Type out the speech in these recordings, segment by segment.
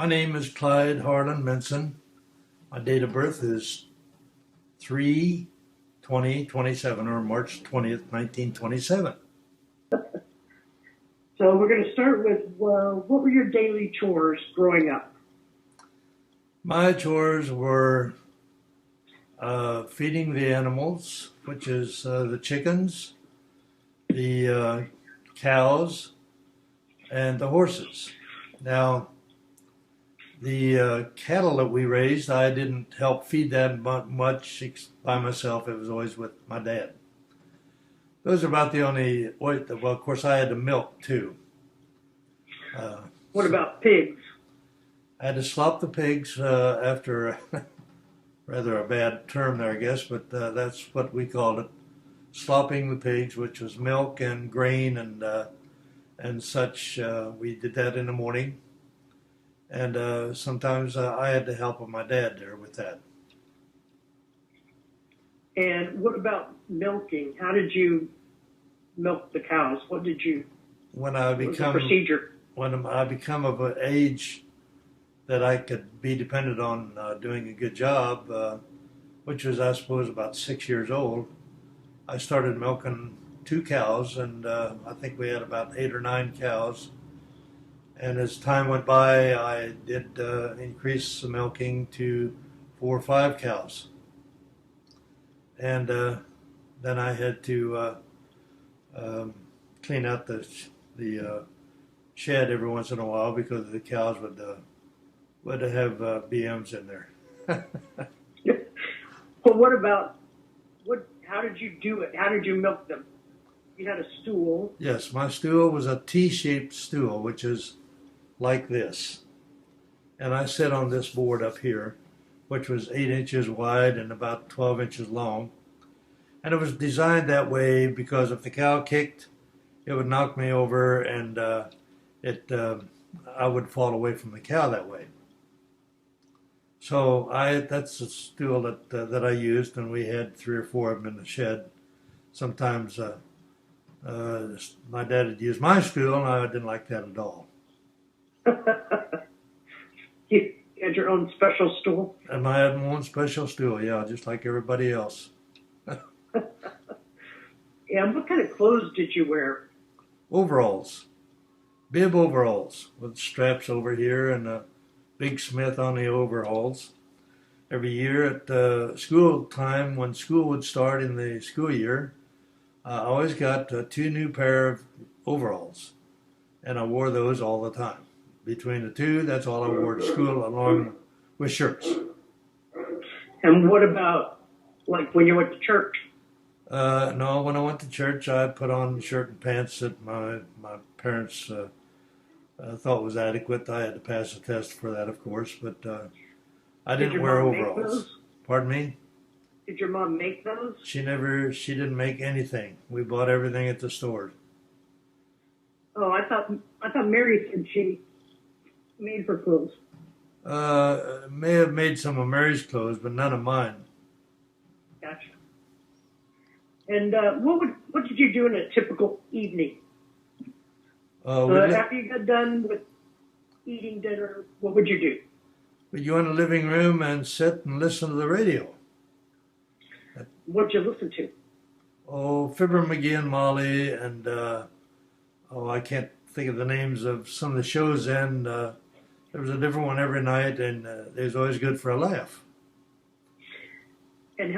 My name is Clyde Harlan Mensen. My date of birth is 3/20/27 or March 20th, 1927. So we're going to start with what were your daily chores growing up? My chores were feeding the animals, which is the chickens, the cows, and the horses. Now, the cattle that we raised, I didn't help feed that much by myself. It was always with my dad. Those are about the only, well, of course, I had to milk too. What about pigs? I had to slop the pigs after rather a bad term there, I guess, but that's what we called it. Slopping the pigs, which was milk and grain and such. We did that in the morning. And sometimes I had to help my dad there with that. And what about milking? How did you milk the cows? What was the procedure? When I become of an age that I could be dependent on doing a good job, which was, I suppose, about 6 years old, I started milking 2 cows, and I think we had about 8 or 9 cows. And as time went by, I did increase the milking to 4 or 5 cows. And then I had to clean out the shed every once in a while because the cows would have BMs in there. Well, what about how did you do it? How did you milk them? You had a stool. Yes, my stool was a T-shaped stool, which is like this. And I sat on this board up here, which was 8 inches wide and about 12 inches long. And it was designed that way because if the cow kicked, it would knock me over, and I would fall away from the cow that way. So that's the stool that I used, and we had 3 or 4 of them in the shed. Sometimes my dad would use my stool, and I didn't like that at all. You had your own special stool? And I had my own special stool, yeah, just like everybody else. Yeah, and what kind of clothes did you wear? Overalls. Bib overalls with straps over here and a big Smith on the overalls. Every year at school time, when school would start in the school year, I always got 2 new pair of overalls, and I wore those all the time. Between the 2, that's all I wore to school, along with shirts. And what about, like, when you went to church? No, when I went to church, I put on shirt and pants that my parents thought was adequate. I had to pass a test for that, of course, but I didn't wear overalls. Pardon me? Did your mom make those? She didn't make anything. We bought everything at the store. Oh, I thought Mary said she made her clothes. May have made some of Mary's clothes, but none of mine. Gotcha. And what did you do in a typical evening? After you got done with eating dinner, what would you do? We'd go in the living room and sit and listen to the radio. What'd you listen to? Oh, Fibber McGee and Molly, and I can't think of the names of some of the shows then. There was a different one every night, and it was always good for a laugh. And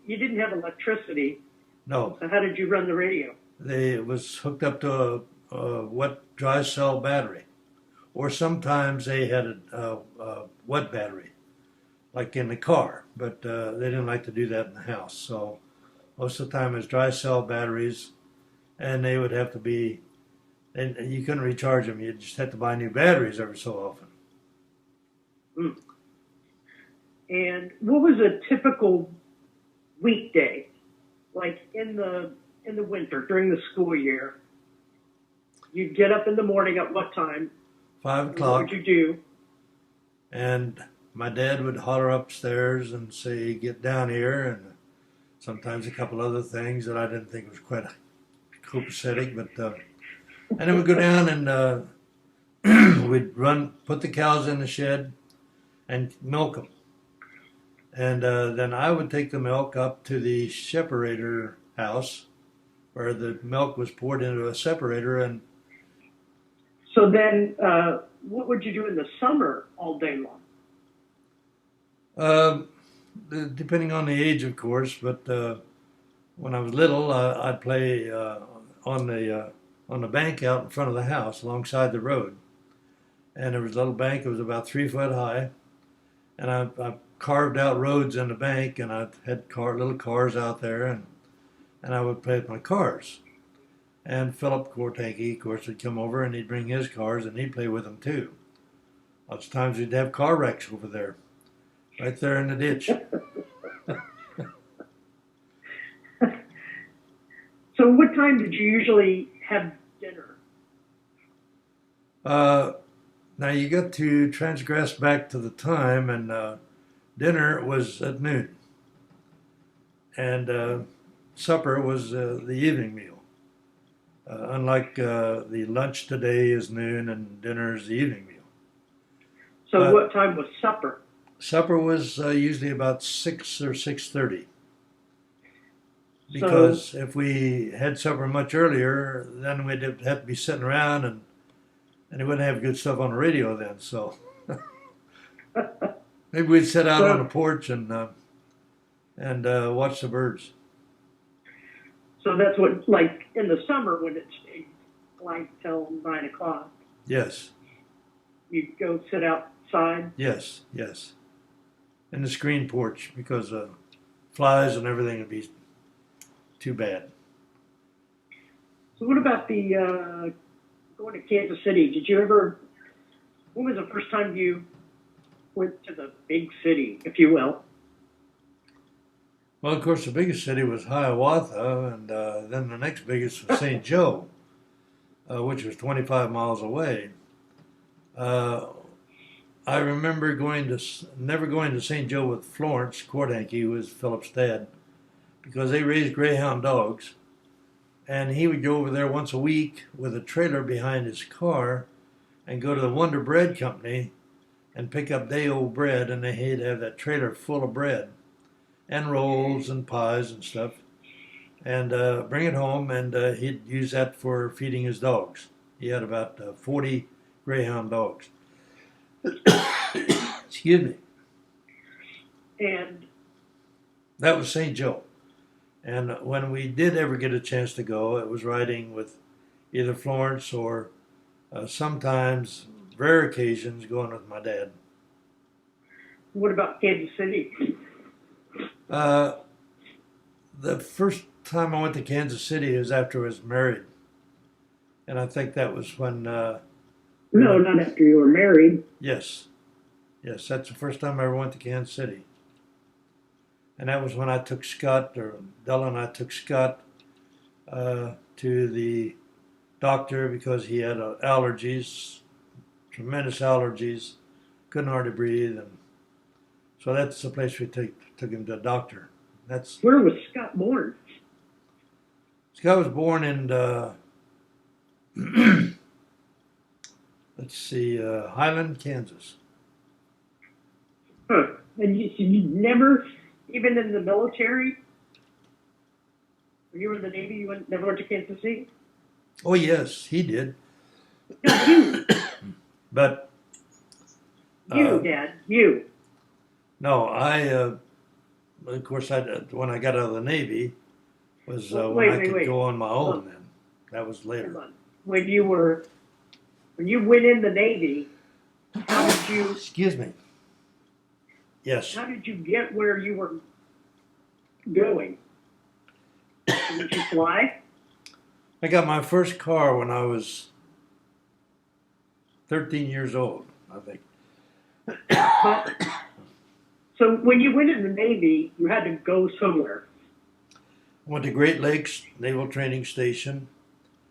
you didn't have electricity. No. So how did you run the radio? It was hooked up to a wet dry cell battery. Or sometimes they had a wet battery, like in the car, but they didn't like to do that in the house. So most of the time it was dry cell batteries, and they would have to be, and you couldn't recharge them. You just had to buy new batteries every so often. Mm. And what was a typical weekday, like in the winter during the school year? You'd get up in the morning at what time? 5 o'clock. What would you do? And my dad would holler upstairs and say, "Get down here," and sometimes a couple other things that I didn't think was quite copacetic, but and then we'd go down and we'd put the cows in the shed and milk them. And then I would take the milk up to the separator house where the milk was poured into a separator. And So then, what would you do in the summer all day long? uh, depending on the age, of course, but when I was little, I'd play on the bank out in front of the house alongside the road. And there was a little bank. It was about 3 foot high. And I carved out roads in the bank, and I had little cars out there, and I would play with my cars. And Philip Cortanke, of course, would come over, and he'd bring his cars, and he'd play with them too. Lots of times we'd have car wrecks over there, right there in the ditch. So what time did you usually have dinner? Now you got to transgress back to the time, and dinner was at noon, and supper was the evening meal. Unlike the lunch today is noon and dinner is the evening meal. So what time was supper? Supper was usually about 6 or 6:30. Because if we had supper much earlier, then we'd have to be sitting around, and we wouldn't have good stuff on the radio then. So maybe we'd sit out on the porch and watch the birds. So that's what, like in the summer when it's like till 9 o'clock. Yes. You go sit outside. Yes. In the screen porch, because flies and everything would be too bad. So what about the going to Kansas City? Did you ever? When was the first time you went to the big city, if you will? Well, of course, the biggest city was Hiawatha, and then the next biggest was St. Joe, which was 25 miles away. I remember never going to St. Joe with Florence Cortanke, who was Philip's dad, because they raised greyhound dogs, and he would go over there once a week with a trailer behind his car and go to the Wonder Bread Company and pick up day-old bread, and they'd have that trailer full of bread and rolls and pies and stuff, and bring it home, and he'd use that for feeding his dogs. He had about 40 greyhound dogs. Excuse me. And that was St. Joe. And when we did ever get a chance to go, it was riding with either Florence or sometimes, rare occasions, going with my dad. What about Kansas City? The first time I went to Kansas City was after I was married. And I think that was when... no, not after you were married. Yes, that's the first time I ever went to Kansas City. And that was when I took Scott, or Della and I took Scott to the doctor because he had allergies, tremendous allergies, couldn't hardly breathe. And so that's the place we took him to a doctor. Where was Scott born? Scott was born in, let's see, Highland, Kansas. Huh. And you never, even in the military, when you were in the Navy, you never went to Kansas City? Oh, yes, he did. No, you. But... Dad, you. No, of course, when I got out of the Navy, was when I could go on my own then. That was later. Hold on. When you went in the Navy, how did you... Excuse me. Yes. How did you get where you were going? Did you fly? I got my first car when I was 13 years old, I think. So when you went in the Navy, you had to go somewhere. Went to Great Lakes Naval Training Station.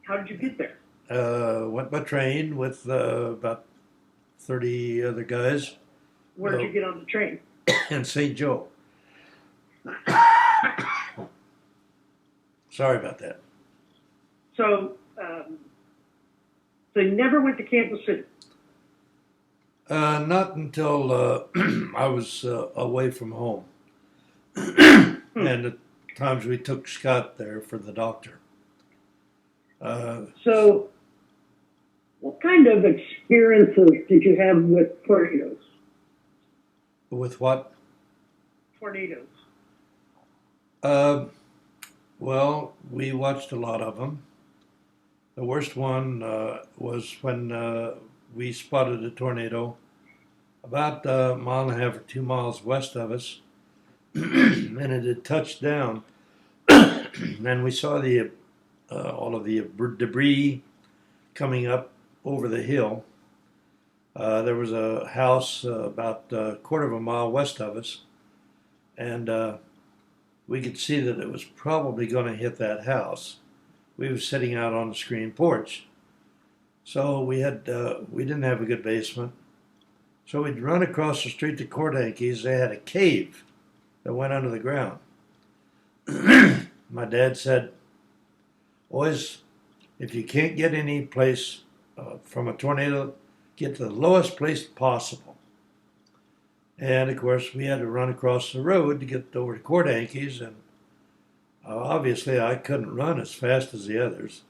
How did you get there? Went by train with about 30 other guys. Where did you get on the train? In St. Joe. Sorry about that. So, so you never went to Kansas City? Not until I was away from home, Hmm. and at times we took Scott there for the doctor. Uh, So, what kind of experiences did you have with tornadoes? with what? Tornadoes. Uh, well, we watched a lot of them. The worst one was when we spotted a tornado about a mile and a half or 2 miles west of us, and it had touched down. And we saw the all of the debris coming up over the hill. There was a house about a quarter of a mile west of us, and we could see that it was probably going to hit that house. We were sitting out on the screen porch, so we didn't have a good basement. So we'd run across the street to Court Yankees. They had a cave that went under the ground. My dad said, "Boys, if you can't get any place from a tornado, get to the lowest place possible." And of course, we had to run across the road to get over to Court Yankees, and obviously, I couldn't run as fast as the others.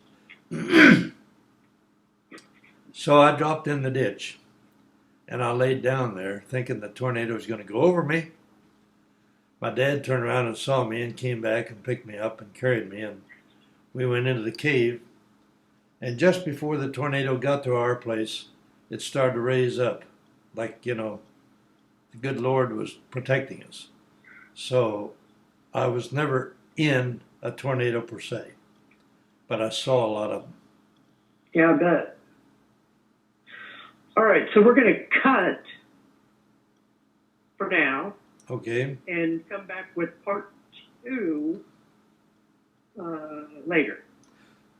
So I dropped in the ditch, and I laid down there, thinking the tornado was going to go over me. My dad turned around and saw me and came back and picked me up and carried me, and we went into the cave. And just before the tornado got to our place, it started to raise up, like, the good Lord was protecting us. So I was never in a tornado per se, but I saw a lot of them. Yeah, I bet. All right, so we're going to cut for now Okay, and come back with part two later.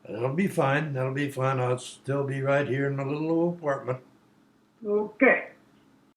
that'll be fine. That'll be fine. I'll still be right here in my little old apartment. Okay.